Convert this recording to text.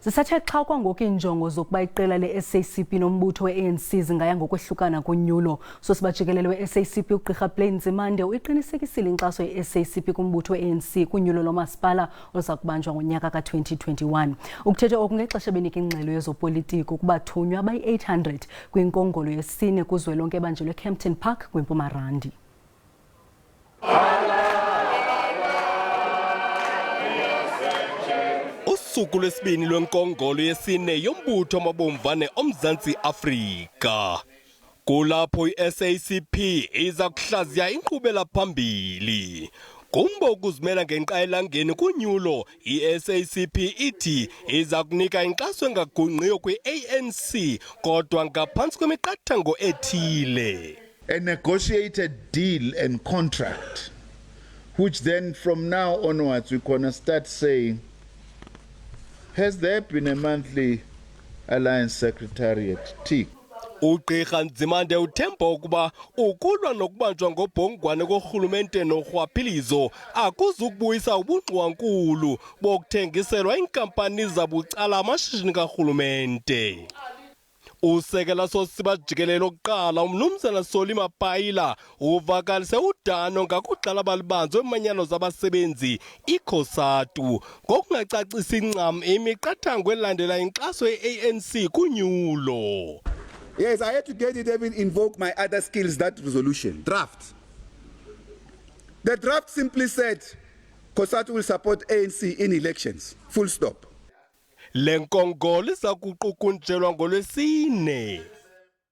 Zisathe xa okwangoku iinjongo zokuba iqela leSACP nombutho weANC zingaya ngokwehlukana kunyulo. Usosiba jikelele weSACP ugqirha Blade Nzimande uyiqinisekisile inxaso yeSACP kumbutho weANC kunyulo loomasipala oluzakubanjwa ngonyaka ka-2021. Ukuthethe oku ngexesha ebenika ingxelo yezopolitiko kubathunywa abayi-800 kwinkongolo yesine kuzwelonke ebanjelwe Kempton Park kwiMpumalanga. Usuku lwesibini lwenkongolo yesine yombutho amabomvane oMzantsi Afrika. Kulapho iSACP iza kuhlaziya inkqubela phambili. Kumba ukuzimela ngenkqayelangeni kunyulo, iSACP ithi iza kunika inkxaso engagungqiyo kwi-ANC kodwa ngaphantsi kwemiqathango ethile. A negotiated deal and contract, which then from now onwards we're going to start saying, has there been a monthly alliance secretariat? Tick. Ugqirha Nzimande uthemba ukuba ukulwa nokubanjwa ngobhongwane korhulumente norhwaphilizo akuzukubuyisa ubungqwankulu bokuthengiselwa iinkampani zabucala amashishini karhulumente. Usekela Usosiba jikelele oqala umnumzana Solima uvakalise udano ngakudlala balibanzo emanyano zabasebenzi ikhosatu ngokungacacisi ncam imiqathango elandela inkxaso ye-ANC kunyulo. Yes, I had to get it, even invoke my other skills, that resolution, draft. The draft simply said, COSATU will support ANC in elections, full stop. Le nkongolo iza kuqukunjelwa ngolwesine.